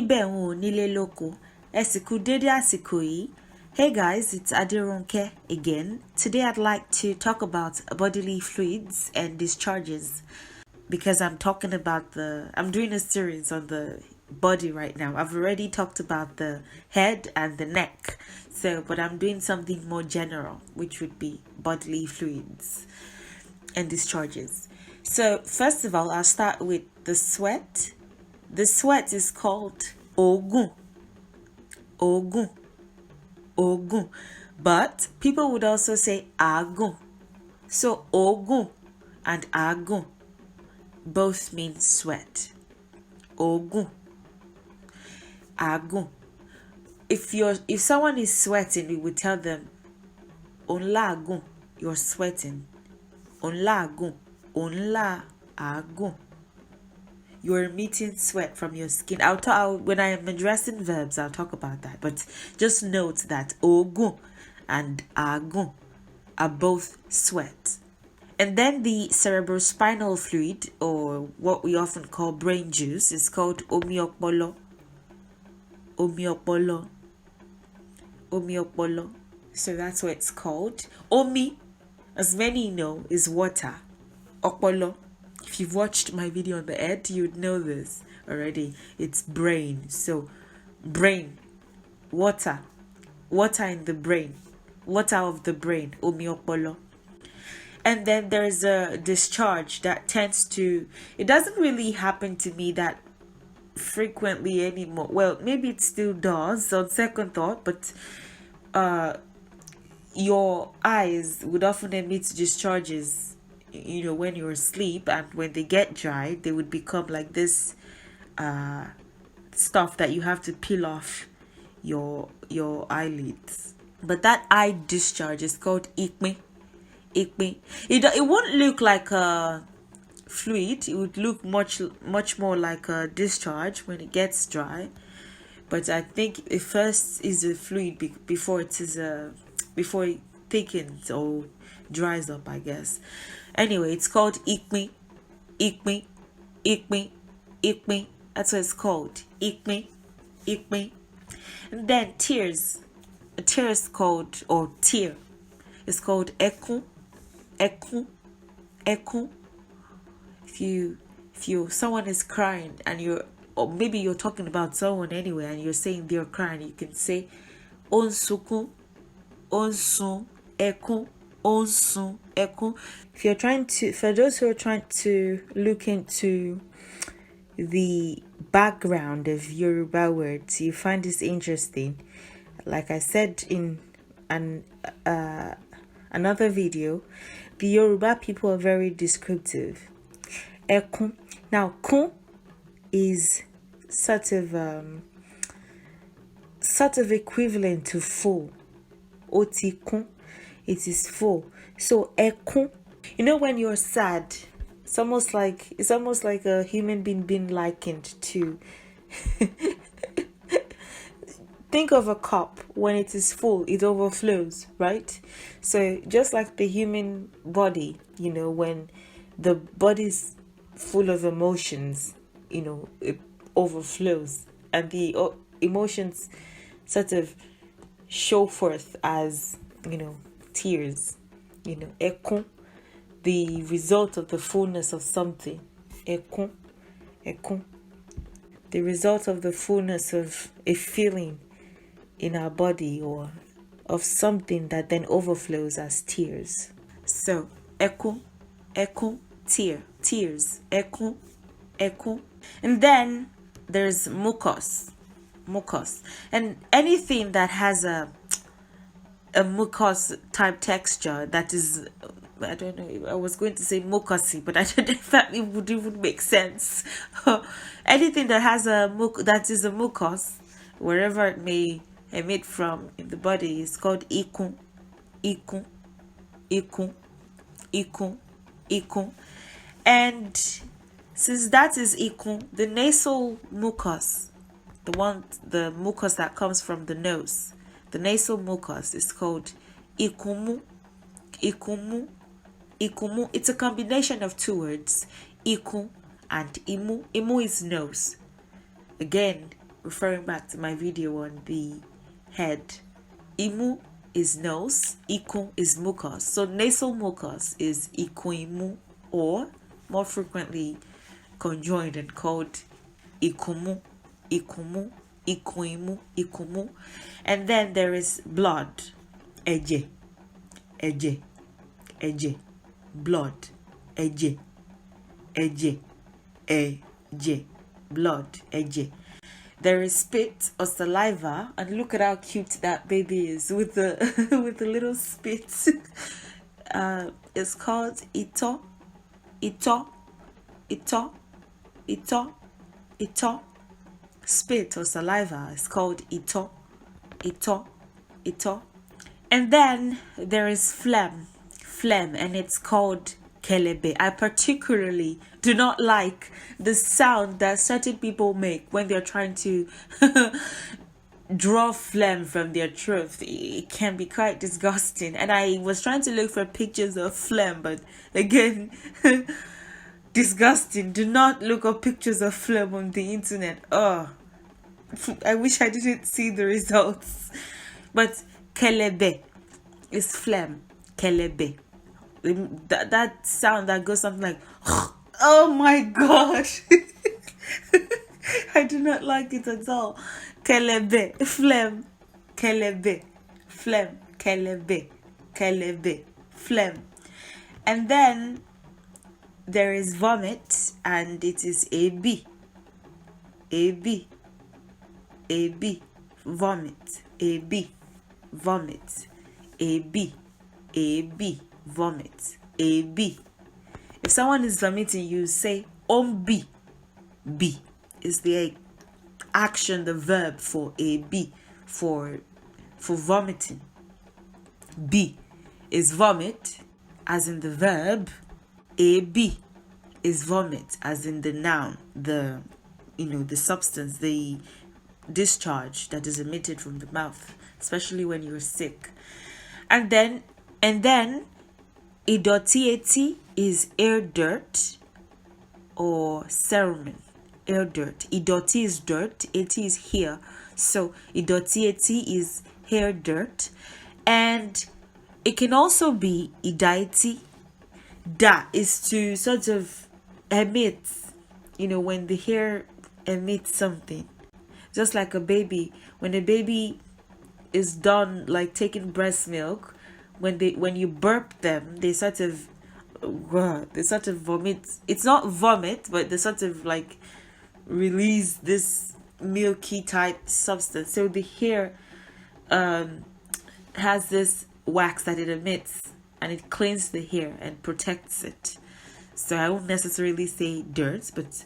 níbẹ̀ wọn ò nílé lóko. Ẹ sì kú dédé àsìkò yìí. Hey guys, it's Adirunke again. Today I'd like to talk about bodily fluids and discharges because I'm doing a series on the body right now. I've already talked about the head and the neck. But I'm doing something more general, which would be bodily fluids and discharges. So first of all, I'll start with the sweat. The sweat is called ogun. Ogun. Ogun. But people would also say agun. So ogun and agun both mean sweat. Ogun. Agun. If someone is sweating, we would tell them onla agun, you're sweating. Onla agun. Onla agun. You're emitting sweat from your skin. When I am addressing verbs, I'll talk about that. But just note that ogun and agun are both sweat. And then the cerebrospinal fluid, or what we often call brain juice, is called omiopolo. Omiopolo. Omiopolo. So that's what it's called. Omi, as many know, is water. Opolo. If you've watched my video on the head, you'd know this already. It's brain. So brain, water in the brain, water of the brain, omiopolo. And then there's a discharge that it doesn't really happen to me that frequently anymore. Well, maybe it still does on second thought, but your eyes would often emit discharges, when you're asleep, and when they get dry, they would become like this stuff that you have to peel off your eyelids. But that eye discharge is called ikme. Ikme. It won't look like a fluid. It would look much more like a discharge when it gets dry. But I think it first is a fluid before it thickens or dries up, I guess. Anyway, it's called ikme. Ikme. Ikme. Ikme. That's what it's called. Ikme. Ikme. And then tears. A tear is called, or tear is called ekun. Ekun. Ekun. If someone is crying and or maybe you're talking about someone anyway and you're saying they're crying, you can say onsukun, onsun, ekun, onsun, ekun. For those who are trying to look into the background of Yoruba words, you find this interesting. Like I said in another video, the Yoruba people are very descriptive. Ekun. Now, kun is sort of equivalent to full. Oti kun, it is full. So ekun, when you're sad, it's almost like a human being likened to. Think of a cup. When it is full, it overflows, right? So just like the human body, when the body's full of emotions, it overflows, and the emotions sort of show forth as, tears. Ekun, the result of the fullness of something. Ekun, ekun, the result of the fullness of a feeling in our body or of something that then overflows as tears. So ekun, ekun, tears, ekun, ekun. And then there's mucus. And anything that has a mucus type texture that is, I don't know, I was going to say mucousy, but I don't know if that would even make sense. Anything that has that is a mucus, wherever it may emit from in the body, is called ikun. Ikun. Ikun. Ikun. Ikun. And since that is ikun, the nasal mucus, the mucus that comes from the nose, the nasal mucus is called ikumu. Ikumu. Ikumu. It's a combination of two words, ikun and imu. Imu is nose. Again, referring back to my video on the head, imu is nose, ikun is mucus. So nasal mucus is ikuimu, or more frequently conjoined and called ikumu, ikumu, ikuimu, ikumu. And then there is blood, eje, eje, eje, blood, eje, eje, eje, blood, eje. There is spit or saliva, and look at how cute that baby is with the with the little spit. It's called ito, ito, ito, ito, ito. Spit or saliva is called ito, ito, ito. And then there is phlegm, and it's called kelebe. I particularly do not like the sound that certain people make when they're trying to draw phlegm from their throat. It can be quite disgusting. And I was trying to look for pictures of phlegm, but again, disgusting. Do not look up pictures of phlegm on the internet. Oh, I wish I didn't see the results. But kelebe is phlegm. Kelebe. That sound that goes something like, oh my god. I do not like it at all. Kelebe, phlegm, kelebe, phlegm, kelebe, kelebe, phlegm. And then there is vomit, and it is AB, AB, AB, vomit, AB, vomit, AB, AB, vomit, AB. If someone is vomiting, you say B. B is the action, the verb for AB, for vomiting. B is vomit, as in the verb. AB is vomit, as in the noun, the substance, the discharge that is emitted from the mouth, especially when you're sick. And then idotieti is air dirt or semen. Air dirt. Idoti is dirt. Eti is hair. So idotieti is hair dirt. And it can also be idaiti. Da is to sort of emit, when the hair emits something. Just like a baby. When a baby is done, like taking breast milk, when you burp them, they sort of vomit. It's not vomit, but they sort of like release this milky type substance. So the hair has this wax that it emits, and it cleans the hair and protects it. So I won't necessarily say dirt, but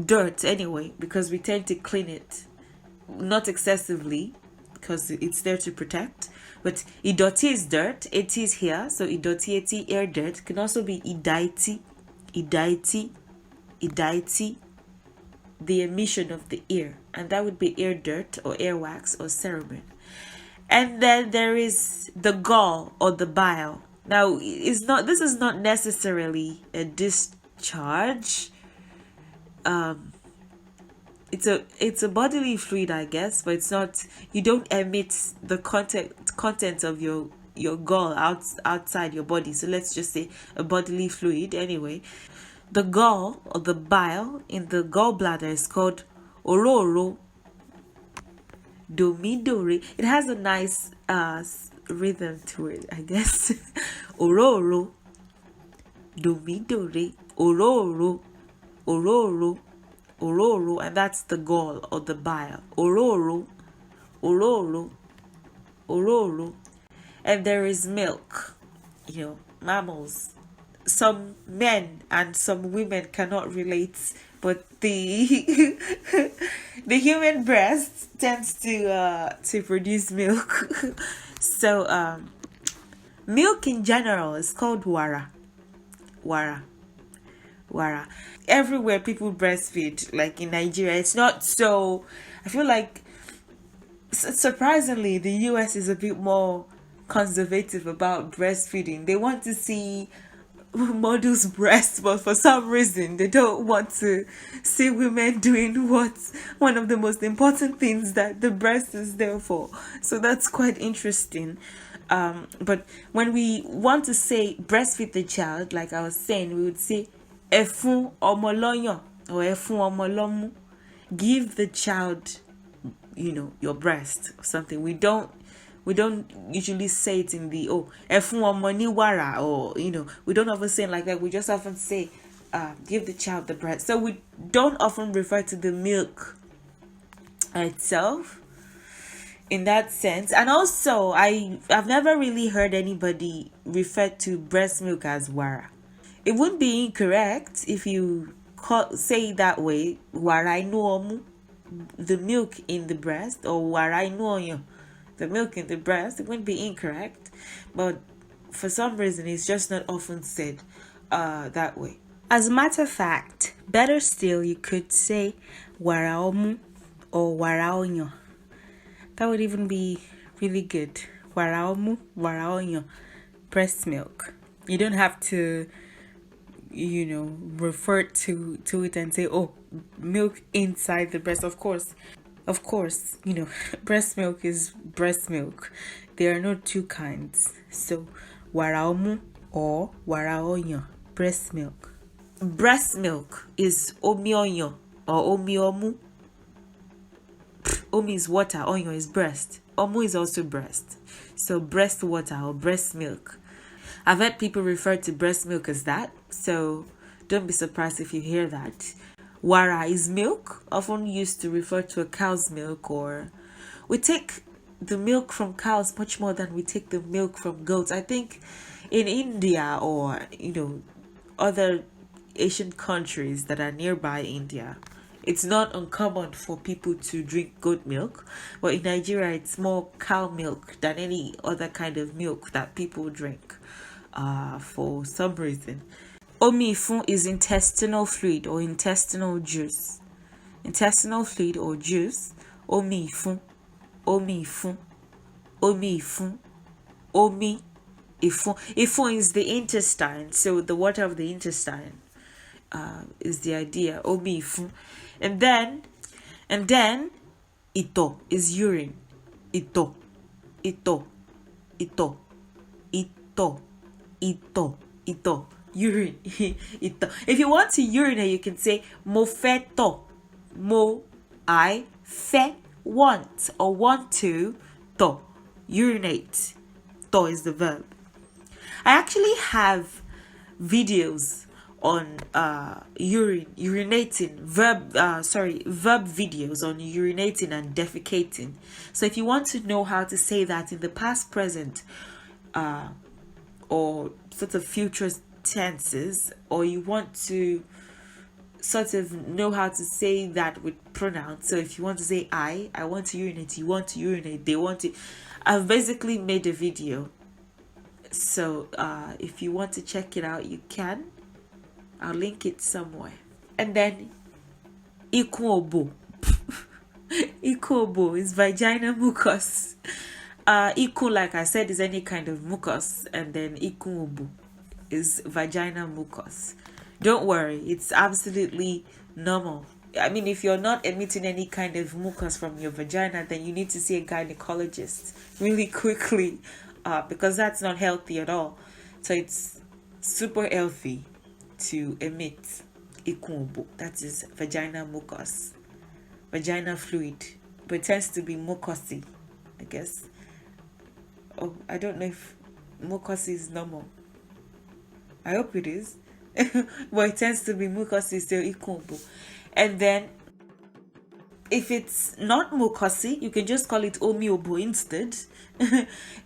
dirt anyway, because we tend to clean it, not excessively, because it's there to protect. But idoti is dirt, eti is hair, so idoti, eti, air dirt. Can also be idaiti, idaiti, idaiti, the emission of the ear, and that would be air dirt or air wax or semen. And then there is the gall or the bile. Now, this is not necessarily a discharge. It's a bodily fluid, I guess, but it's not. You don't emit the content of your gall outside your body. So let's just say a bodily fluid anyway. The gall or the bile in the gallbladder is called ororo. Domidore. It has a nice rhythm to it, I guess. Ororo. Domidore. Ororo. Ororo. Ororo. And that's the gall or the bile. Ororo. Ororo. Ororo. And there is milk. Mammals. Some men and some women cannot relate, but the the human breast tends to produce milk. So milk in general is called wara. Everywhere people breastfeed, like in Nigeria, it's not so. I feel like surprisingly the US is a bit more conservative about breastfeeding. They want to see models' breasts, but for some reason they don't want to see women doing what's one of the most important things that the breast is there for. So that's quite interesting. But when we want to say breastfeed the child, like I was saying, we would say efun omoloyan or efun omolomu. Give the child, your breast or something. We don't usually say it in the efun omo ni wara, or we don't often say it like that. We just often say give the child the breast. So we don't often refer to the milk itself in that sense. And also I've never really heard anybody refer to breast milk as wara. It wouldn't be incorrect if you say it that way, wara inu omu, the milk in the breast, or wara inu oyan, the milk in the breast. It wouldn't be incorrect, but for some reason it's just not often said that way. As a matter of fact, better still, you could say wara omu or wara oyan. That would even be really good. Wara omu, wara oyan, breast milk. You don't have to refer to it and say, milk inside the breast. Of course, breast milk is breast milk. There are no two kinds. So wara omu or wara oyan, breast milk. Breast milk is omi oyan or omi omu. Omi is water, oyan is breast. Omu is also breast. So breast water or breast milk. I've heard people refer to breast milk as that, so don't be surprised if you hear that. Wara is milk, often used to refer to a cow's milk, or we take the milk from cows much more than we take the milk from goats. I think in India or other Asian countries that are nearby India, it's not uncommon for people to drink goat milk, but in Nigeria it's more cow milk than any other kind of milk that people drink for some reason. Omi ifun is intestinal fluid or intestinal juice. Intestinal fluid or juice. Omi ifun. Omi ifun. Omi ifun. Omi ifun. Ifun is the intestine, so the water of the intestine is the idea. Omi ifun. And then ito is urine. Ito. Ito. Ito. Ito. Ito. Urine. Ito. If you want to urinate, you can say mo fe to. Mo I fe want or want to to. Urinate. To is the verb. I actually have videos on urinating, verb videos on urinating and defecating. So if you want to know how to say that in the past, present, or sort of future tenses, or you want to sort of know how to say that with pronouns. So if you want to say I want to urinate, you want to urinate, they want to. I've basically made a video. So if you want to check it out, you can. I'll link it somewhere. And then ikuobo. Ikuobo is vaginal mucus. Iku, like I said, is any kind of mucus, and then ikuobo is vaginal mucus. Don't worry, it's absolutely normal. I mean, if you're not emitting any kind of mucus from your vagina, then you need to see a gynecologist really quickly, because that's not healthy at all. So it's super healthy to emit ikuobo. That is vaginal mucus, vaginal fluid, but it tends to be mucousy, I guess. Oh, I don't know if mucousy is normal. I hope it is. But it tends to be mucousy, so ikuobo. And then if it's not mucousy, you can just call it omiobo instead.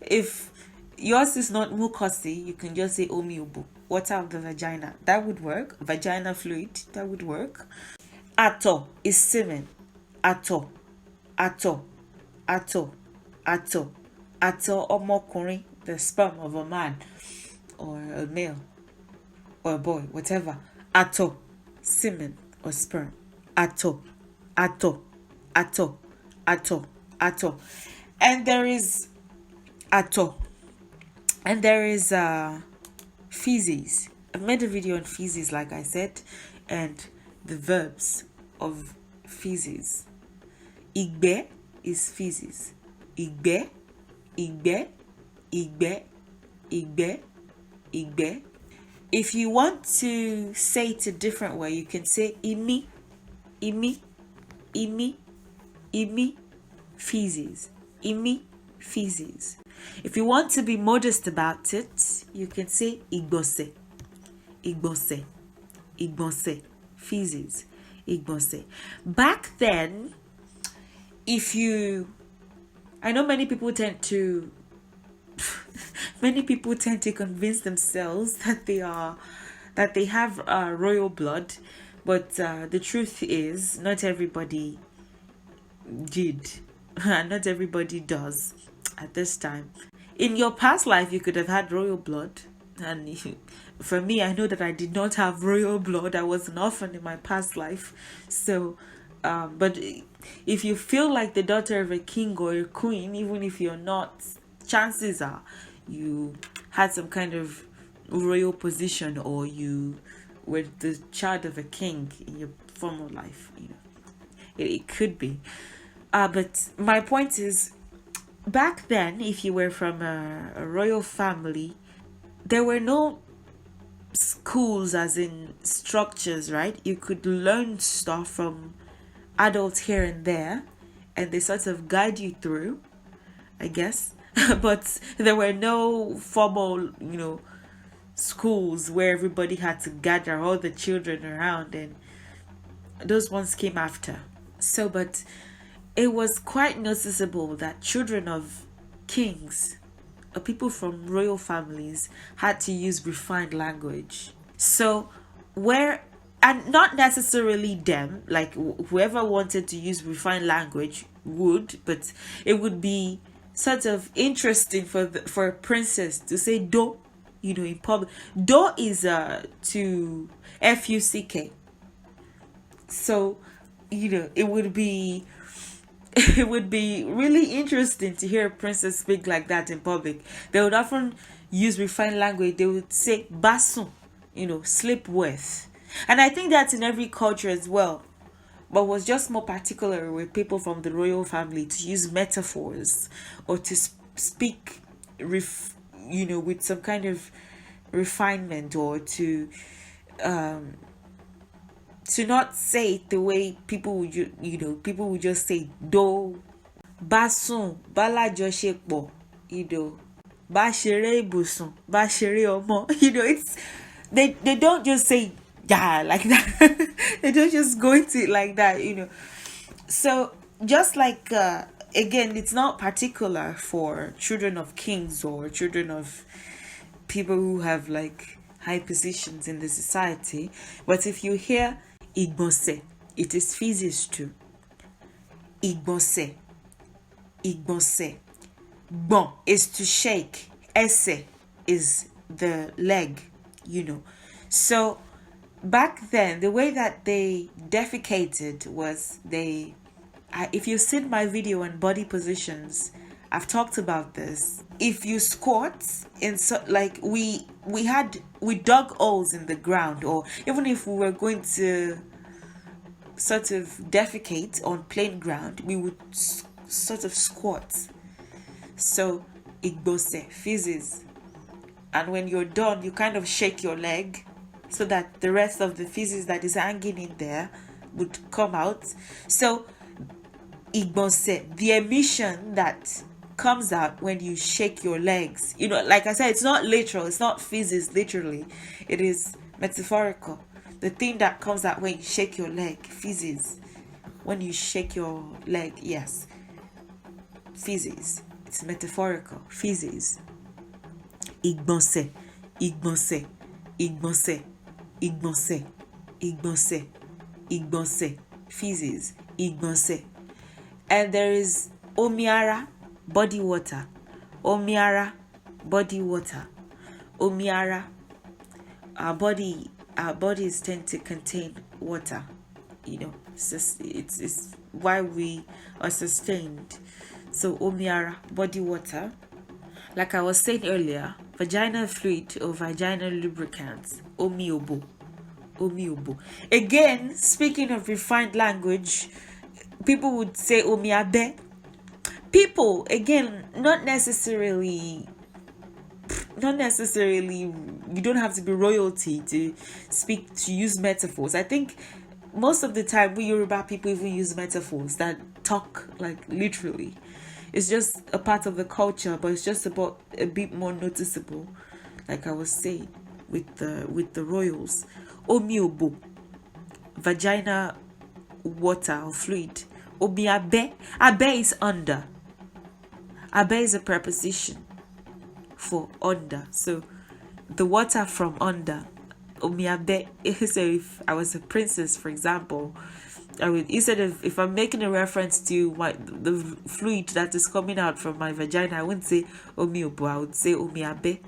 If yours is not mucousy, you can just say omiobo, water of the vagina. That would work. Vaginal fluid, that would work. Ato is semen. Ato. Ato. Ato. Ato. Ato omokunrin, the sperm of a man or a male or a boy, whatever. Ato, semen or sperm. Ato. Ato. Ato. Ato. Ato. And there is ato. And there is feces. I've made a video on feces, like I said, and the verbs of feces. Igbe is feces. Igbe, igbe, igbe, igbe, igbe. If you want to say it a different way, you can say imi, imi, imi, imi, feces. Imi, feces. If you want to be modest about it, you can say igbose, igbose, igbose, feces, igbose. Back then, I know many people tend to convince themselves that they have royal blood, but the truth is not everybody did, and not everybody does at this time. In your past life, you could have had royal blood, and for me, I know that I did not have royal blood. I was an orphan in my past life. So but if you feel like the daughter of a king or a queen, even if you're not, chances are you had some kind of royal position, or you were the child of a king in your former life. It could be. But my point is, back then, if you were from a royal family, there were no schools as in structures, right? You could learn stuff from adults here and there, and they sort of guide you through, I guess. But there were no formal, schools where everybody had to gather all the children around, and those ones came after. So, but it was quite noticeable that children of kings, or people from royal families, had to use refined language. So, and not necessarily them, like whoever wanted to use refined language would, but it would be sort of interesting for a princess to say do, in public. Do is to fuck. So, it would be really interesting to hear a princess speak like that in public. They would often use refined language. They would say basun, sleep with. And I think that's in every culture as well, but was just more particular with people from the royal family to use metaphors, or to speak with some kind of refinement, or to not say it the way people would just say do, basun, balajosepo, ba sere ibusun, ba sere omo. It's they don't just say yeah like that. They don't just go into it like that. So just like again, it's not particular for children of kings or children of people who have like high positions in the society, but if you hear igbonse, it is feces too. Igbonse, igbonse. Bon is to shake. Ese is the leg. So back then, the way that they defecated was if you've seen my video on body positions, I've talked about this. If you squat we dug holes in the ground, or even if we were going to sort of defecate on plain ground, we would sort of squat. So igbose, feces. And when you're done, you kind of shake your leg so that the rest of the feces that is hanging in there would come out. So igbonse, the emission that comes out when you shake your legs, like I said, it's not literal, it's not feces literally, it is metaphorical. The thing that comes out when you shake your leg, feces. When you shake your leg, yes, feces. It's metaphorical, feces. Igbonse, igbonse, igbonse, igbonse, igbonse, igbonse, feces, igbonse. And there is omiara, body water. Omiara, body water. Omiara, our bodies tend to contain water. It's why we are sustained. So omiara, body water. Like I was saying earlier, vaginal fluid or vaginal lubricant, omi obo. Omi obo. Again, speaking of refined language, people would say omi abe. People, again, not necessarily, you don't have to be royalty to use metaphors. I think most of the time we Yoruba people even use metaphors that talk like literally. It's just a part of the culture, but it's just about a bit more noticeable, like I was saying with the royals. Omi obo, vagina water or fluid. Omi abe. Abe is under. Abe is a preposition for under. So the water from under. Omi abe. So if I was a princess, for example, I would, instead of, if I'm making a reference to the fluid that is coming out from my vagina, I wouldn't say omi obo, I would say omi abe.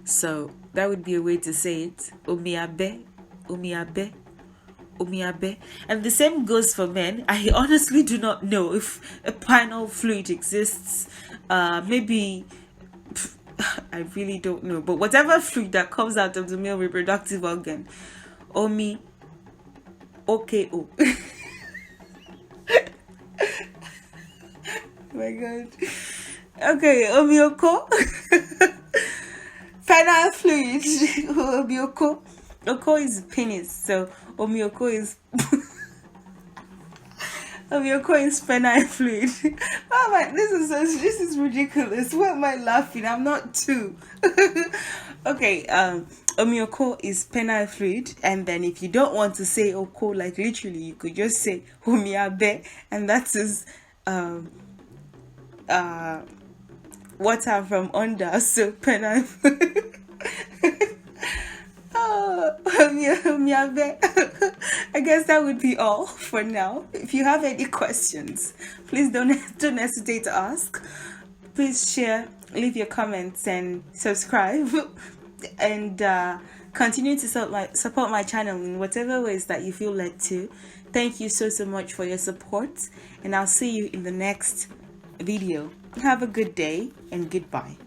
So that would be a way to say it. Omi abe, omi abe, omi abe. And the same goes for men. I honestly do not know if a penile fluid exists. Maybe I really don't know. But whatever fluid that comes out of the male reproductive organ, omi OKO. Oh my god. Okay, omioko. Penile fluid. Omioko. Oko is penis, so omioko is omioko is penile fluid. Oh my, this is ridiculous. Why am I laughing? I'm not two. Okay, omioko is penile fluid, and then if you don't want to say oko like literally, you could just say omiabe, and that is water from under, so penile fluid. Oh, omiabe. I guess that would be all for now. If you have any questions, please don't hesitate to ask. Please share, leave your comments, and subscribe, and continue to support my channel in whatever ways that you feel led to. Thank you so much for your support, and I'll see you in the next video. Have a good day and goodbye.